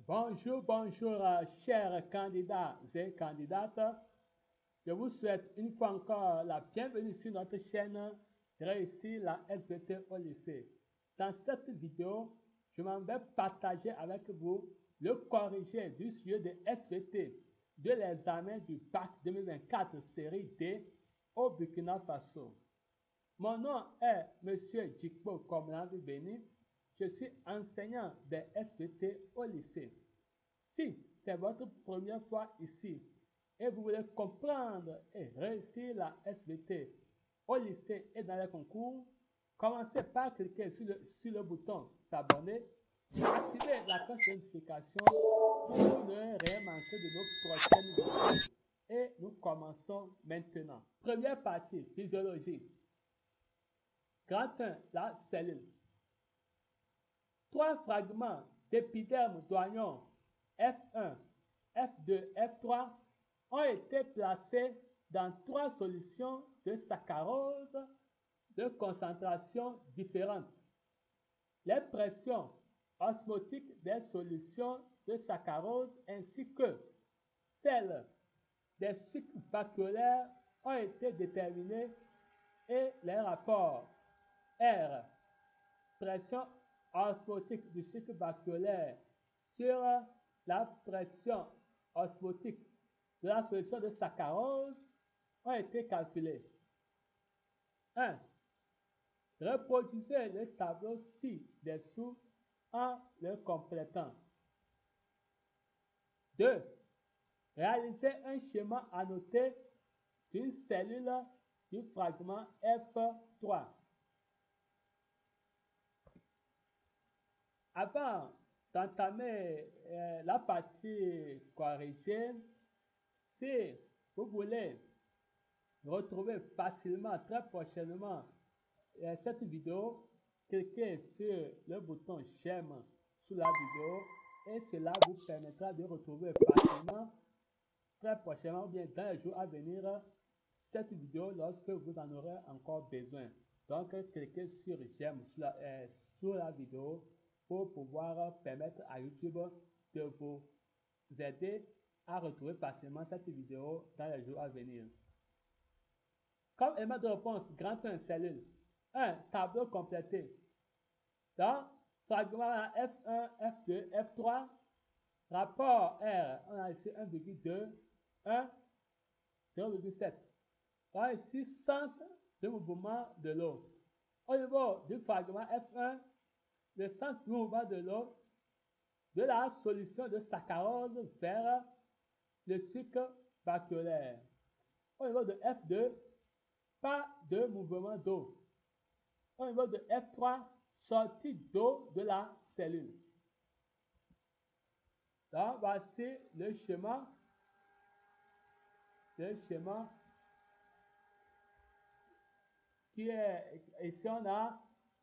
Bonjour, bonjour, chers candidats et candidates. Je vous souhaite une fois encore la bienvenue sur notre chaîne Réussir la SVT au lycée. Dans cette vidéo, je m'en vais partager avec vous le corrigé du sujet de SVT de l'examen du bac 2024 série D au Burkina Faso. Mon nom est M. Djikpo Komlanvi Beni. Je suis enseignant de SVT au lycée. Si c'est votre première fois ici et vous voulez comprendre et réussir la SVT au lycée et dans les concours, commencez par cliquer sur le bouton s'abonner, activez la cloche de notification pour ne rien manquer de nos prochaines vidéos. Et nous commençons maintenant. Première partie, physiologie. Grand 1, la cellule. 3 fragments d'épiderme d'oignon F1, F2, F3 ont été placés dans 3 solutions de saccharose de concentration différentes. Les pressions osmotiques des solutions de saccharose ainsi que celles des sucres bactériens ont été déterminés et les rapports R, pression osmotique du sucre bactériaire sur la pression osmotique de la solution de saccharose ont été calculés. 1. Reproduisez le tableau ci-dessous en le complétant. 2. Réalisez un schéma annoté d'une cellule du fragment F3. Avant d'entamer la partie corrigée, si vous voulez retrouver facilement, très prochainement, cette vidéo, cliquez sur le bouton j'aime sous la vidéo et cela vous permettra de retrouver facilement, très prochainement ou bien dans les jours à venir, cette vidéo lorsque vous en aurez encore besoin. Donc, cliquez sur j'aime sous la vidéo pour pouvoir permettre à YouTube de vous aider à retrouver facilement cette vidéo dans les jours à venir. Comme élément de réponse, grand 1 cellule. 1. Tableau complété. Dans fragment F1, F2, F3, rapport R, on a ici 1,2, 1, 0,7. On a ici sens de mouvement de l'eau. Au niveau du fragment F1, le sens du mouvement de l'eau de la solution de saccharose vers le sucre bactériaire. Au niveau de F2, pas de mouvement d'eau. Au niveau de F3, sortie d'eau de la cellule. Donc, voici le schéma. Qui est ici, on a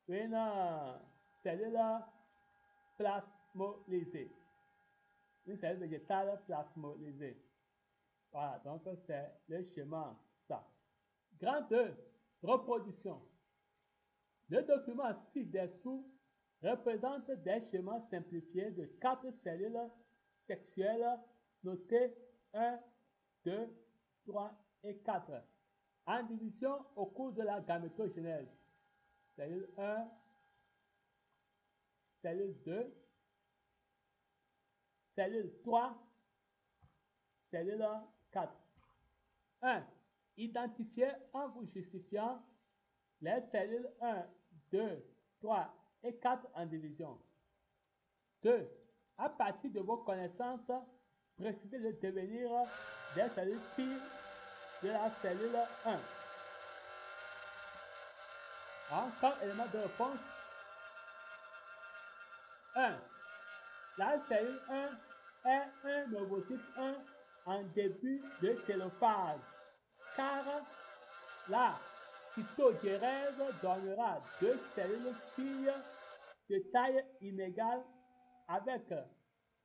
une cellule plasmolysée. Une cellule végétale plasmolysée. Voilà, donc c'est le schéma ça. Grand 2, reproduction. Le document ci-dessous représente des schémas simplifiés de 4 cellules sexuelles notées 1, 2, 3 et 4 en division au cours de la gamétogenèse. Cellule 1, cellule 2, cellule 3, cellule 4. 1. Identifiez en vous justifiant les cellules 1, 2, 3 et 4 en division. 2. À partir de vos connaissances, précisez le devenir des cellules filles de la cellule 1. Comme élément de réponse, 1. La cellule 1 est un ovocyte 1 en début de télophase, car la cytogérèse donnera 2 cellules filles de taille inégale avec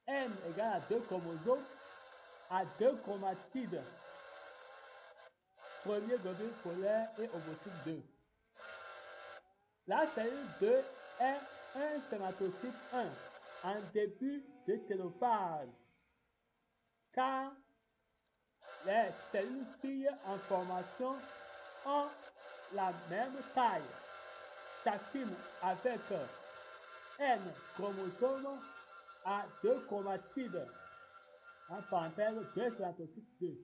N égale à 2 chromosomes à 2 chromatides, premier globule polaire et ovocyte 2. La cellule 2 est un spermatocyte 1 en début de télophase, car les cellules filles en formation ont la même taille, chacune avec N chromosomes à 2 chromatides, en parenthèse 2 spermatocytes 2.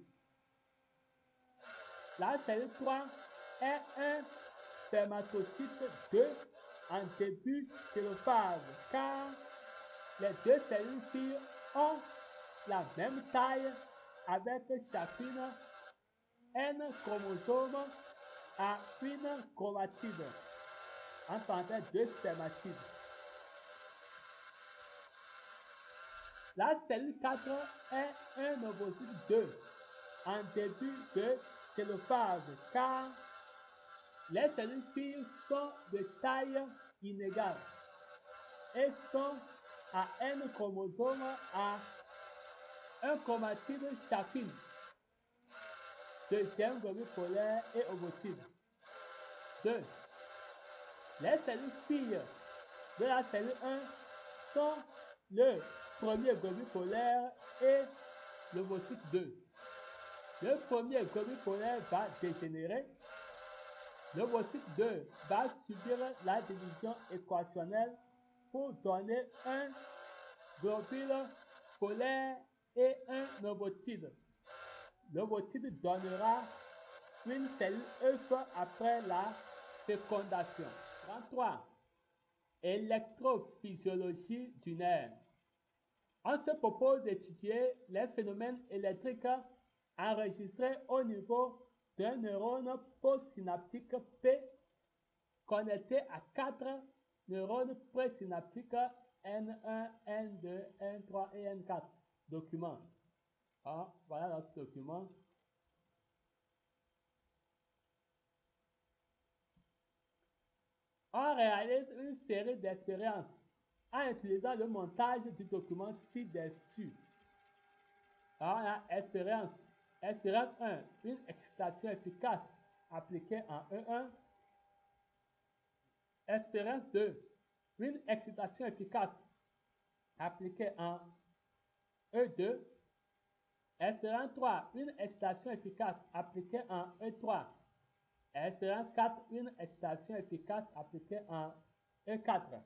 La cellule 3 est un spermatocyte 2 en début de télophase, car les deux cellules filles ont la même taille avec chacune N chromosomes à une chromatide, en parenthèse 2 spermatides. La cellule 4 est un ovocyte 2 en début de télophase, car les cellules filles sont de taille inégale et sont à N chromosomes à un chromatide chacune. Deuxième globule polaire et ovocyte. 2. Les cellules filles de la cellule 1 sont le premier globule polaire et l'ovocyte 2. Le premier globule polaire va dégénérer. L'ovocyte 2 va subir la division équationnelle pour donner un globule polaire et un ovocyte. L'ovocyte donnera une cellule œuf après la fécondation. 33. Électrophysiologie du nerf. On se propose d'étudier les phénomènes électriques enregistrés au niveau d'un neurone postsynaptique P connecté à 4 neurones présynaptiques N1, N2, N3 et N4. Document. Voilà notre document. On réalise une série d'expériences en utilisant le montage du document ci-dessus. Alors, on a expérience. Expérience 1. Une excitation efficace appliquée en E1. Expérience 2. Une excitation efficace appliquée en E2. Expérience 3. Une excitation efficace appliquée en E3. Expérience 4. Une excitation efficace appliquée en E4.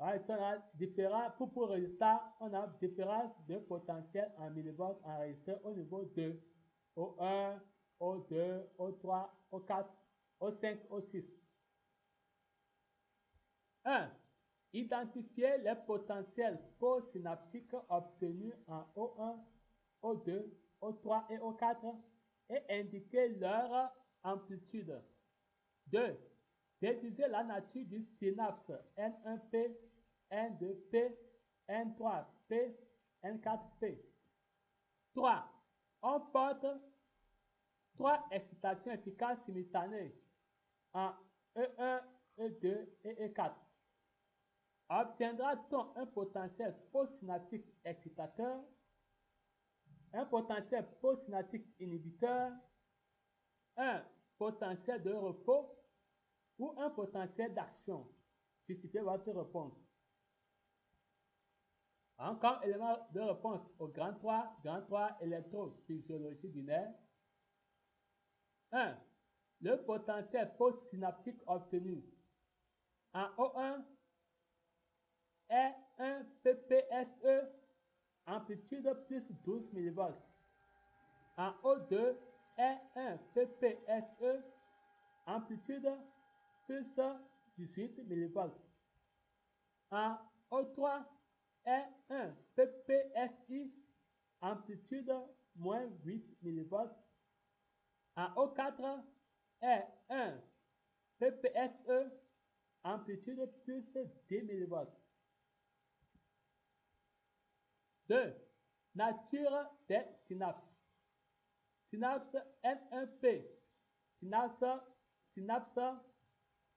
Alors, ici, on a différents, pour résultat, on a différence de potentiel en millivolts enregistrés au niveau de O1, O2, O3, O4, O5, O6. 1. Identifier les potentiels postsynaptiques obtenus en O1, O2, O3 et O4 et indiquer leur amplitude. 2. Déduisez la nature du synapse N1P, N2P, N3P, N4P. 3. On porte 3 excitations efficaces simultanées en E1, E2 et E4. Obtiendra-t-on un potentiel postsynaptique excitateur, un potentiel postsynaptique inhibiteur, un potentiel de repos ou un potentiel d'action? Justifiez votre réponse. Encore élément de réponse au grand 3 électrophysiologie du nerf. 1. Le potentiel postsynaptique obtenu en O1 est un PPSE, amplitude plus 12 mV. En O2 est un PPSE, amplitude plus 18 mV. En O3 est un PPSI, amplitude moins 8 mV. En O4 est un PPSE, amplitude plus 10 mV. 2. Nature des synapses. Synapse N1P, synapse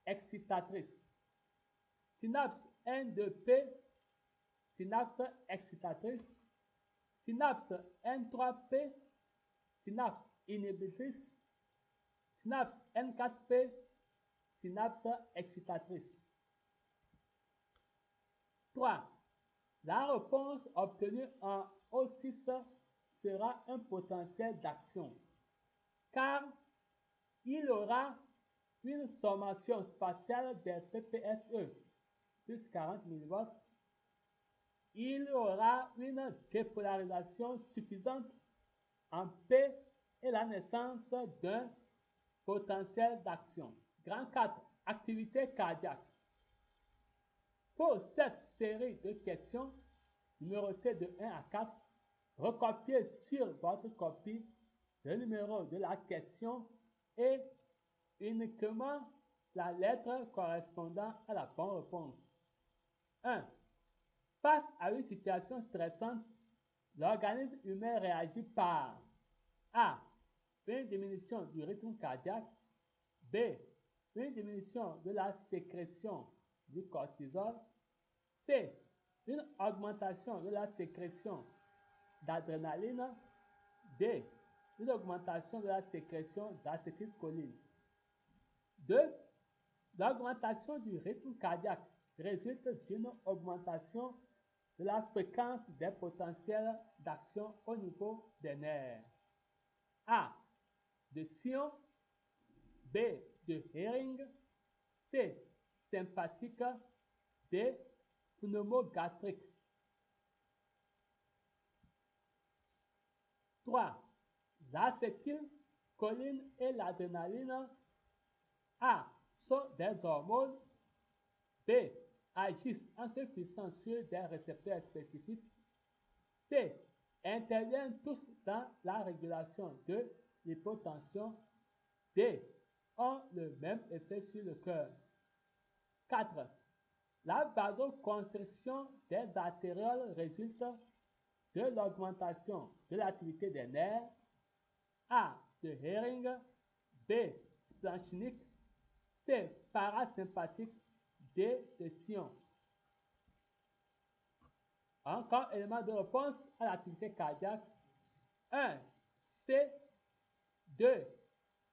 excitatrice. Synapse N2P, synapse excitatrice. Synapse N3P, synapse inhibitrice. Synapse N4P, synapse excitatrice. 3. La réponse obtenue en O6 sera un potentiel d'action, car il aura une sommation spatiale des PPSE, plus 40 mW. Il aura une dépolarisation suffisante en P et la naissance d'un potentiel d'action. Grand 4. Activité cardiaque. Pour cette série de questions, numérotées de 1 à 4, recopiez sur votre copie le numéro de la question et uniquement la lettre correspondant à la bonne réponse. 1. Face à une situation stressante, l'organisme humain réagit par A. Une diminution du rythme cardiaque. B. Une diminution de la sécrétion du cortisol. C. Une augmentation de la sécrétion d'adrénaline. D. Une augmentation de la sécrétion d'acétylcholine. 2. L'augmentation du rythme cardiaque résulte d'une augmentation de la fréquence des potentiels d'action au niveau des nerfs. A. De Sion. B. De Hering. C. Sympathique. D. Pneumogastrique. 3. L'acétylcholine et l'adrénaline A. Sont des hormones. B. Agissent en se fixant sur des récepteurs spécifiques. C. Interviennent tous dans la régulation de l'hypotension. D. Ont le même effet sur le cœur. 4. La vasoconstriction des artérioles résulte de l'augmentation de l'activité des nerfs. A. De Hering. B. Splanchnique. C. Parasympathique. D. De Sion. Encore élément de réponse à l'activité cardiaque. 1. C. 2.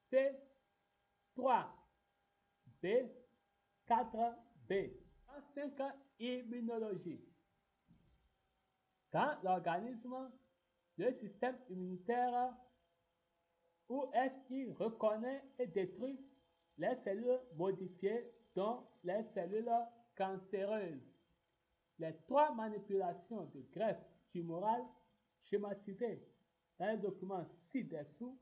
C. 3. B. 4. B. 5. Immunologie. Dans l'organisme, le système immunitaire, où est-ce qu'il reconnaît et détruit les cellules modifiées, dont les cellules cancéreuses. Les 3 manipulations de greffe tumorale schématisées dans le document ci-dessous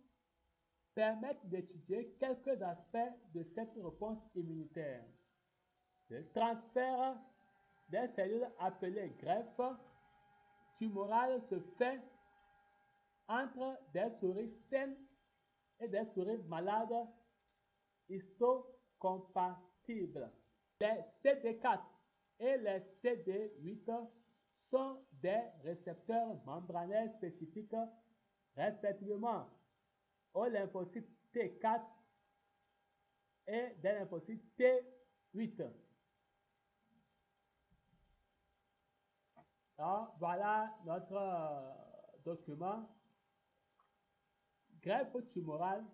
permettent d'étudier quelques aspects de cette réponse immunitaire. Le transfert des cellules appelées greffes tumorales se fait entre des souris saines et des souris malades histocompatibles. Les CD4 et les CD8 sont des récepteurs membranaires spécifiques respectivement aux lymphocytes T4 et des lymphocytes T8. Alors, voilà notre document. Greffe tumorale,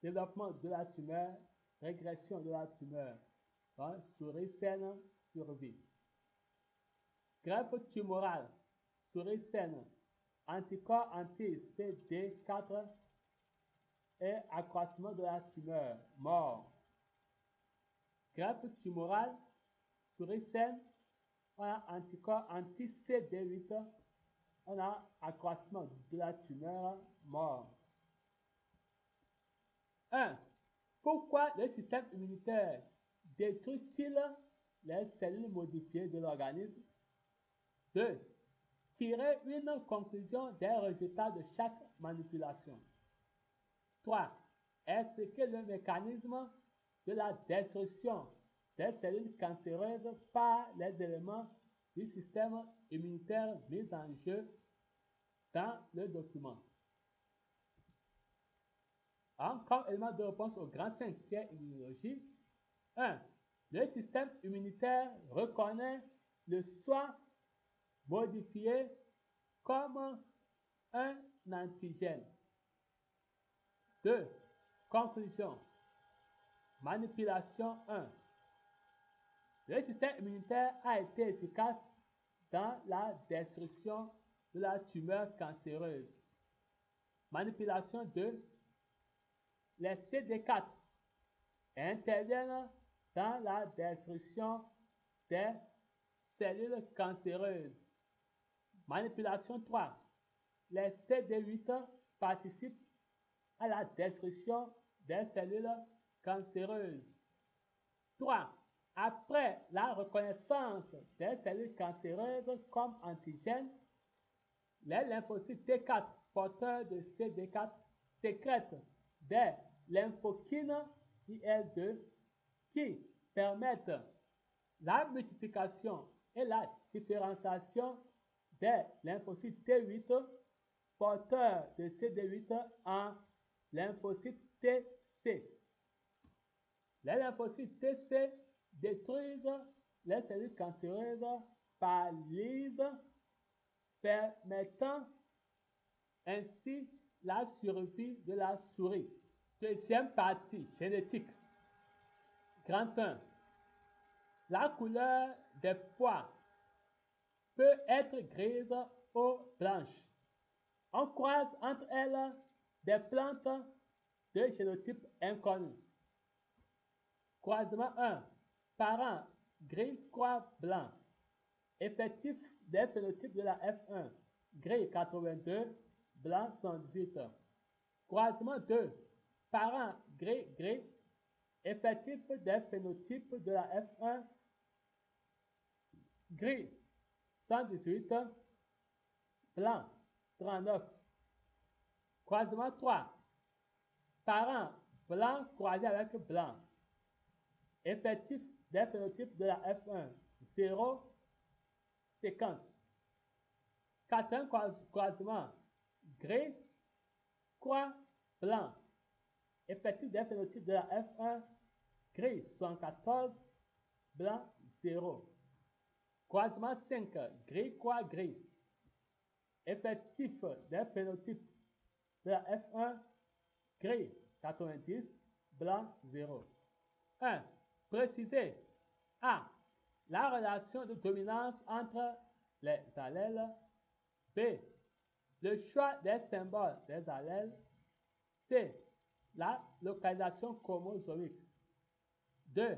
développement de la tumeur, régression de la tumeur. Souris saine, survie. Greffe tumorale, souris saine, anticorps anti-CD4 et accroissement de la tumeur, mort. Greffe tumorale, souris saine, on a anticorps anti-CD8, on a accroissement de la tumeur, mort. 1. Pourquoi le système immunitaire détruit-il les cellules modifiées de l'organisme? 2. Tirer une conclusion des résultats de chaque manipulation. 3. Expliquer le mécanisme de la destruction des cellules cancéreuses par les éléments du système immunitaire mis en jeu dans le document. Encore élément de réponse au grand 5 qui est immunologie. 1. Le système immunitaire reconnaît le soi modifié comme un antigène. 2. Conclusion. Manipulation 1. Le système immunitaire a été efficace dans la destruction de la tumeur cancéreuse. Manipulation 2. Les CD4 interviennent dans la destruction des cellules cancéreuses. Manipulation 3. Les CD8 participent à la destruction des cellules cancéreuses. 3. Après la reconnaissance des cellules cancéreuses comme antigènes, les lymphocytes T4 porteurs de CD4 sécrètent des lymphokines IL-2 qui permettent la multiplication et la différenciation des lymphocytes T8 porteurs de CD8 en lymphocytes TC. Les lymphocytes TC détruisent les cellules cancéreuses par lyse, permettant ainsi la survie de la souris. Deuxième partie, génétique. Grand 1. La couleur des pois peut être grise ou blanche. On croise entre elles des plantes de génotype inconnu. Croisement 1. Parents gris, croix, blanc. Effectif des phénotypes de la F1. Gris 82, blanc 118. Croisement 2. Parents gris, gris. Effectif des phénotypes de la F1. Gris 118, blanc 39. Croisement 3. Parents blanc croisé avec blanc. Effectif des phénotypes de la F1. 0, 50. Quatrième croisement. Gris, croix, blanc. Effectif des phénotypes de la F1. Gris 114, blanc 0. Croisement 5. Gris, croix, gris. Effectif des phénotypes de la F1. Gris 90, blanc 0. 1. Préciser. A. La relation de dominance entre les allèles. B. Le choix des symboles des allèles. C. La localisation chromosomique. 2.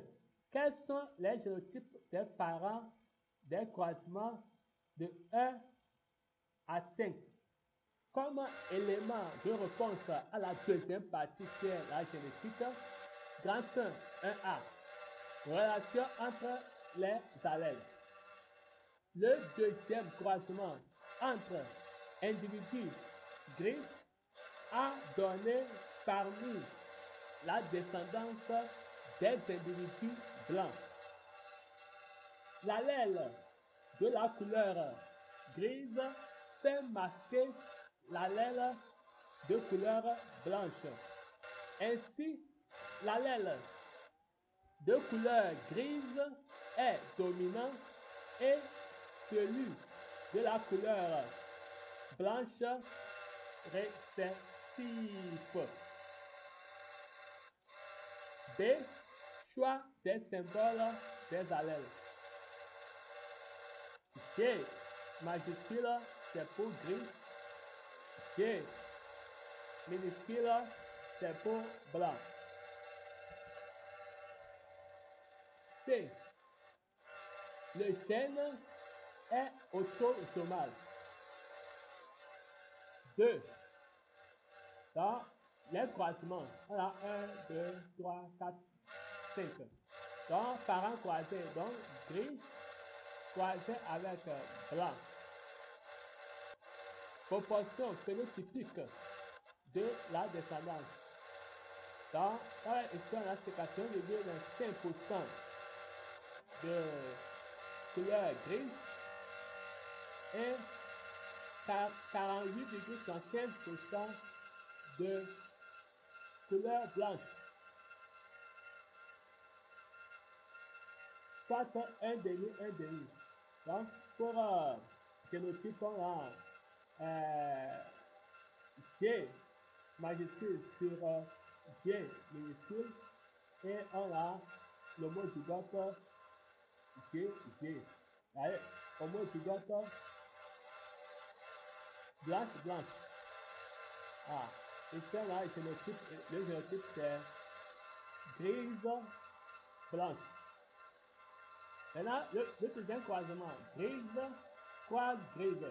Quels sont les génotypes des parents des croisements de 1 à 5? Comme élément de réponse à la deuxième partie qui est la génétique, grand 1, 1A. Relation entre les allèles. Le deuxième croisement entre individus gris a donné parmi la descendance des individus blancs. L'allèle de la couleur grise fait masquer l'allèle de couleur blanche. Ainsi, l'allèle de couleur grise est dominant et celui de la couleur blanche récessif. B. Choix des symboles des allèles. G majuscule, c'est pour gris. G minuscule, c'est pour blanc. C. Le gène est autosomal. 2. Dans les croisements, on a 1, 2, 3, 4, 5. Donc, parents croisés, donc gris croisé avec blanc. Proportion phénotypique de la descendance. Donc, ici on a 51,5% de couleur grise et 48,75% de couleur blanche. Soit un demi, un demi. Donc, pour génotype, on a G majuscule sur G minuscule et on a l'homozygote G. Allez. homozygote blanche. Ah, ici on a le génotype c'est grise blanche. Maintenant, le deuxième croisement, grise croise grise.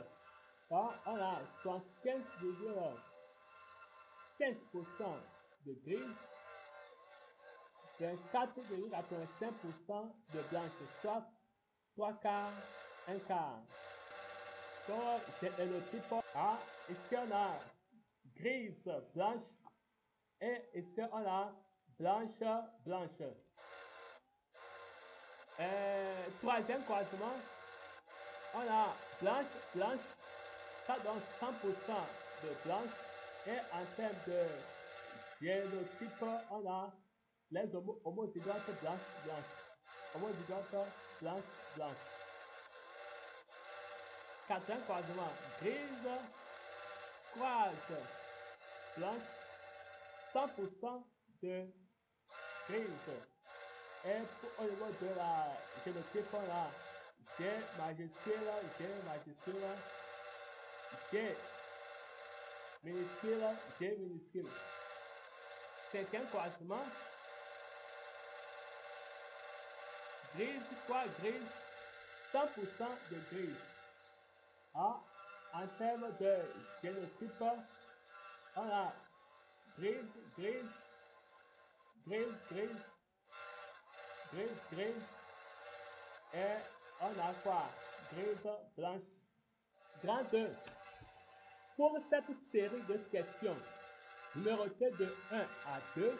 Donc, on a 75,5% de grise, 24,85% de blanche, soit 3 quarts, 1 quart. Donc, c'est le type A. Ici, on a grise blanche et ici, on a blanche. Troisième croisement, on a blanche, ça donne 100% de blanche. Et en termes de génotype, on a les homozygotes blanche. Homozygote blanche. Quatrième croisement, grise, croise, blanche, 100% de grise. Et au niveau de la génotype, on a G majuscule, G minuscule. Cinquième croisement, grise, quoi, grise, 100% de grise. Ah, en termes de génotype, on a grise, et on a quoi? Grise blanche. Grand 2. Pour cette série de questions numérotées de 1 à 2,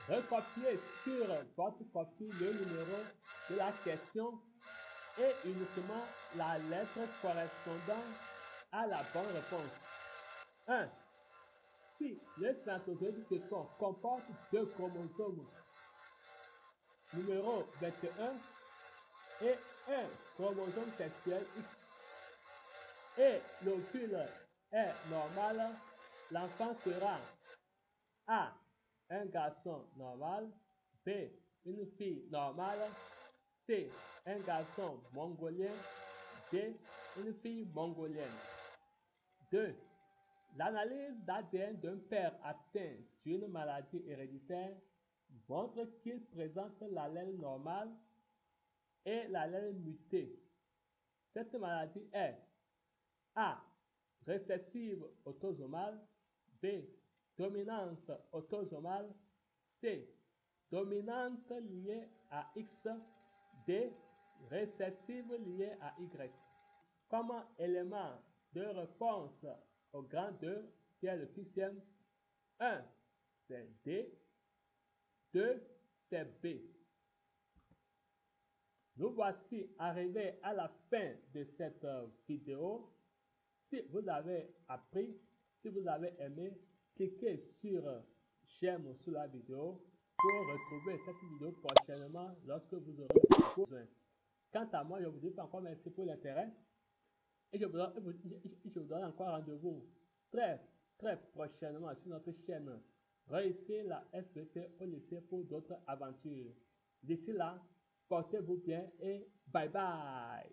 recopiez sur votre copie le numéro de la question et uniquement la lettre correspondant à la bonne réponse. 1. Si le spermatozoïde fécond comporte 2 chromosomes, numéro 21, et un chromosome sexuel X, et l'ovule est normal, l'enfant sera A. Un garçon normal, B. Une fille normale, C. Un garçon mongolien, D. Une fille mongolienne. 2. L'analyse d'ADN d'un père atteint d'une maladie héréditaire montre qu'il présente l'allèle normal et l'allèle muté. Cette maladie est A. Récessive autosomale, B. Dominance autosomale, C. Dominante liée à X, D. Récessive liée à Y. Comme élément de réponse au grand 2, qui est le QCM, 1, c'est D, 2, c'est B. Nous voici arrivés à la fin de cette vidéo. Si vous avez appris, si vous avez aimé, cliquez sur j'aime sous la vidéo pour retrouver cette vidéo prochainement lorsque vous aurez besoin. Quant à moi, je vous dis encore merci pour l'intérêt et je vous donne encore rendez-vous très prochainement sur notre chaîne Réussir la SVT au lycée pour d'autres aventures. D'ici là, portez-vous bien et bye bye.